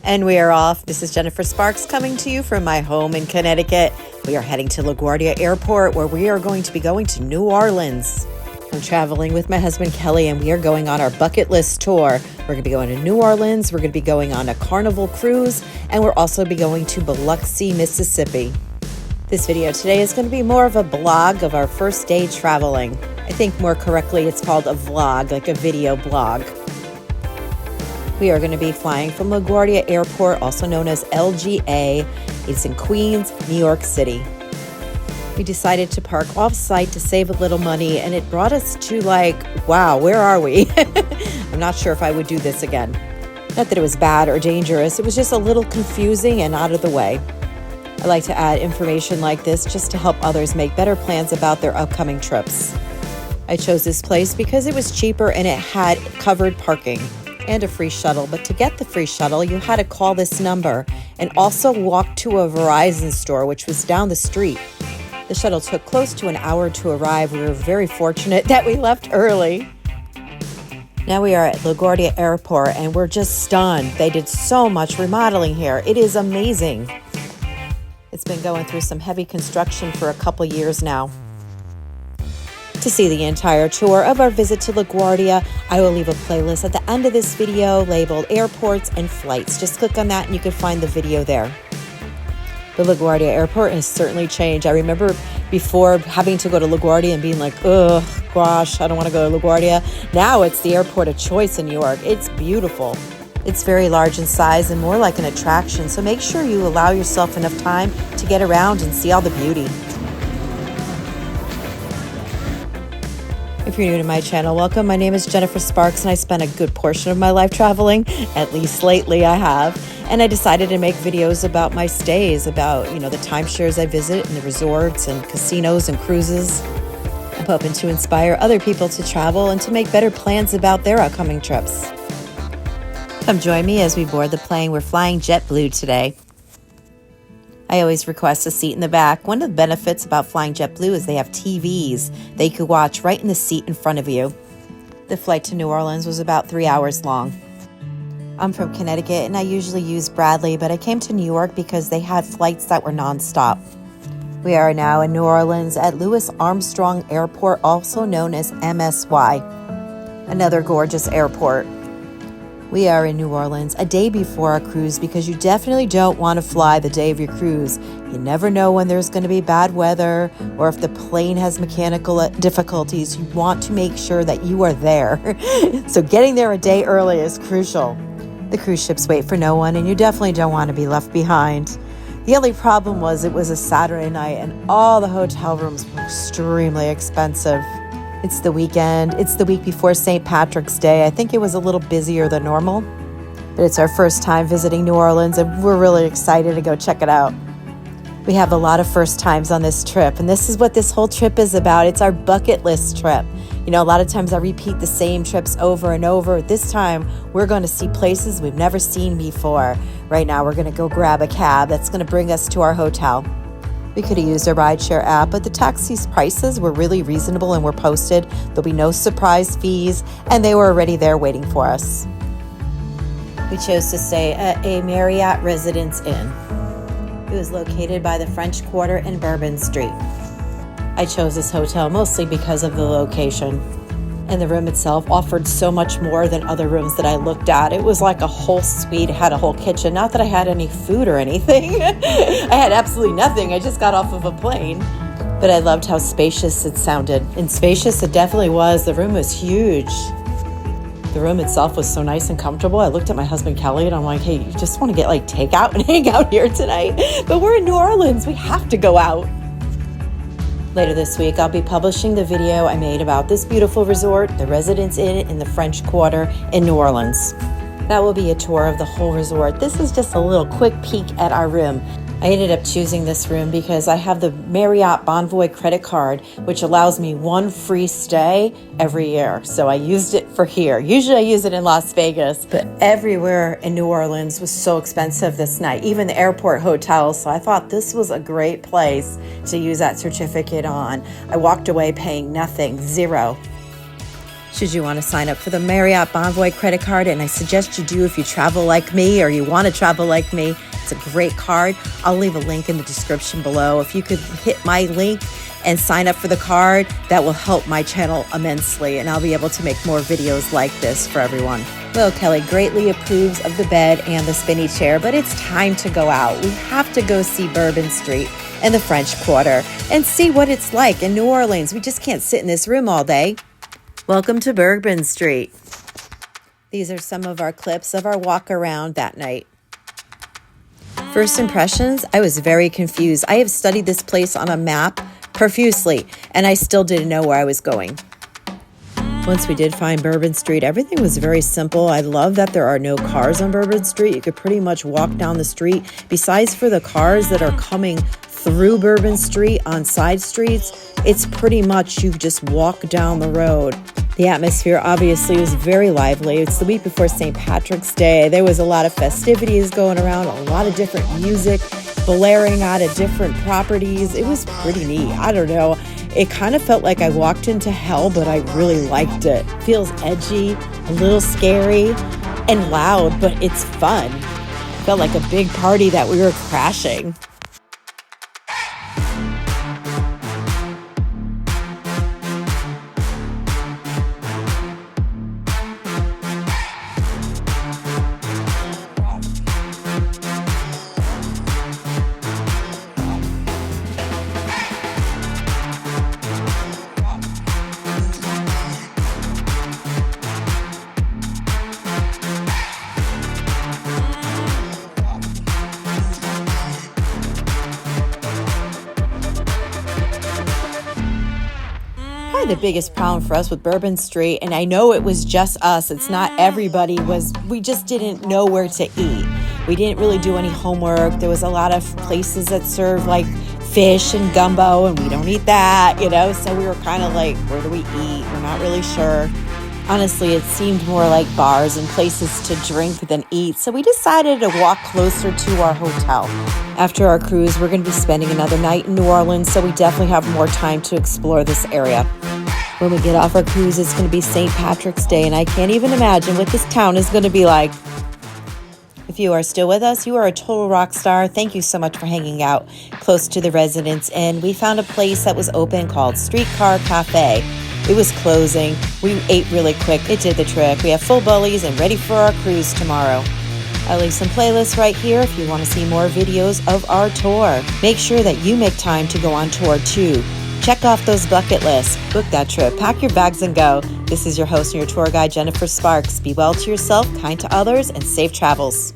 And we are off. This is Jennifer Sparks coming to you from my home in Connecticut. We are heading to LaGuardia Airport, where we are going to be going to New Orleans. I'm traveling with my husband Kelly, and we are going on our bucket list tour. We're going to be going to New Orleans, we're going to be going on a Carnival cruise, and we're also be going to Biloxi, Mississippi. This video today is going to be more of a blog of our first day traveling. I think more correctly it's called a vlog, like a video blog. We are going to be flying from LaGuardia Airport, also known as LGA. It's in Queens, New York City. We decided to park off-site to save a little money, and it brought us to wow, where are we? I'm not sure if I would do this again. Not that it was bad or dangerous, it was just a little confusing and out of the way. I like to add information like this just to help others make better plans about their upcoming trips. I chose this place because it was cheaper and it had covered parking and a free shuttle, but to get the free shuttle, you had to call this number and also walk to a Verizon store, which was down the street. The shuttle took close to an hour to arrive. We were very fortunate that we left early. Now we are at LaGuardia Airport, and we're just stunned. They did so much remodeling here. It is amazing. It's been going through some heavy construction for a couple years now. To see the entire tour of our visit to LaGuardia, I will leave a playlist at the end of this video labeled Airports and Flights. Just click on that and you can find the video there. The LaGuardia Airport has certainly changed. I remember before having to go to LaGuardia and being like, ugh, gosh, I don't want to go to LaGuardia. Now it's the airport of choice in New York. It's beautiful. It's very large in size and more like an attraction, so make sure you allow yourself enough time to get around and see all the beauty. If you're new to my channel, welcome. My name is Jennifer Sparks, and I spent a good portion of my life traveling. At least lately I have. And I decided to make videos about my stays, about, the timeshares I visit and the resorts and casinos and cruises. I'm hoping to inspire other people to travel and to make better plans about their upcoming trips. Come join me as we board the plane. We're flying JetBlue today. I always request a seat in the back. One of the benefits about flying JetBlue is they have TVs that you could watch right in the seat in front of you. The flight to New Orleans was about 3 hours long. I'm from Connecticut and I usually use Bradley, but I came to New York because they had flights that were nonstop. We are now in New Orleans at Louis Armstrong Airport, also known as MSY. Another gorgeous airport. We are in New Orleans a day before our cruise because you definitely don't want to fly the day of your cruise. You never know when there's going to be bad weather or if the plane has mechanical difficulties. You want to make sure that you are there. So getting there a day early is crucial. The cruise ships wait for no one, and you definitely don't want to be left behind. The only problem was it was a Saturday night and all the hotel rooms were extremely expensive. It's the weekend. It's the week before St. Patrick's Day. I think it was a little busier than normal, but it's our first time visiting New Orleans and we're really excited to go check it out. We have a lot of first times on this trip, and this is what this whole trip is about. It's our bucket list trip. A lot of times I repeat the same trips over and over. This time we're going to see places we've never seen before. Right now we're going to go grab a cab that's going to bring us to our hotel. We could have used a rideshare app, but the taxi's prices were really reasonable and were posted. There'll be no surprise fees, and they were already there waiting for us. We chose to stay at a Marriott Residence Inn. It was located by the French Quarter in Bourbon Street. I chose this hotel mostly because of the location. And the room itself offered so much more than other rooms that I looked at. It was like a whole suite. It had a whole kitchen. Not that I had any food or anything. I had absolutely nothing. I just got off of a plane. But I loved how spacious it sounded. And spacious it definitely was. The room was huge. The room itself was so nice and comfortable. I looked at my husband Kelly and I'm like, hey, you just want to get takeout and hang out here tonight? But we're in New Orleans. We have to go out. Later this week, I'll be publishing the video I made about this beautiful resort, the Residence Inn in the French Quarter in New Orleans. That will be a tour of the whole resort. This is just a little quick peek at our room. I ended up choosing this room because I have the Marriott Bonvoy credit card, which allows me one free stay every year. So I used it for here. Usually I use it in Las Vegas, but everywhere in New Orleans was so expensive this night, even the airport hotels. So I thought this was a great place to use that certificate on. I walked away paying nothing, zero. Should you want to sign up for the Marriott Bonvoy credit card, and I suggest you do if you travel like me or you want to travel like me, it's a great card. I'll leave a link in the description below. If you could hit my link and sign up for the card, that will help my channel immensely, and I'll be able to make more videos like this for everyone. Well, Kelly greatly approves of the bed and the spinny chair, but it's time to go out. We have to go see Bourbon Street and the French Quarter and see what it's like in New Orleans. We just can't sit in this room all day. Welcome to Bourbon Street. These are some of our clips of our walk around that night. First impressions, I was very confused. I have studied this place on a map profusely, and I still didn't know where I was going. Once we did find Bourbon Street, everything was very simple. I love that there are no cars on Bourbon Street. You could pretty much walk down the street. Besides for the cars that are coming through Bourbon Street on side streets, it's pretty much you just walk down the road. The atmosphere obviously was very lively. It's the week before St. Patrick's Day. There was a lot of festivities going around, a lot of different music blaring out of different properties. It was pretty neat. I don't know. It kind of felt like I walked into hell, but I really liked it. Feels edgy, a little scary, and loud, but it's fun. Felt like a big party that we were crashing. The biggest problem for us with Bourbon Street, and I know it was just us, it's not everybody, was we just didn't know where to eat. We didn't really do any homework. There was a lot of places that serve like fish and gumbo, and we don't eat that, so we were kind of like, where do we eat? We're not really sure. Honestly, it seemed more like bars and places to drink than eat, so we decided to walk closer to our hotel. After our cruise, we're going to be spending another night in New Orleans, so we definitely have more time to explore this area. When we get off our cruise, it's going to be St. Patrick's Day, and I can't even imagine what this town is going to be like. If you are still with us, you are a total rock star. Thank you so much for hanging out close to the Residence Inn. We found a place that was open called Streetcar Cafe. It was closing. We ate really quick. It did the trick. We have full bellies and ready for our cruise tomorrow. I'll leave some playlists right here if you want to see more videos of our tour. Make sure that you make time to go on tour too. Check off those bucket lists. Book that trip. Pack your bags and go. This is your host and your tour guide, Jennifer Sparks. Be well to yourself, kind to others, and safe travels.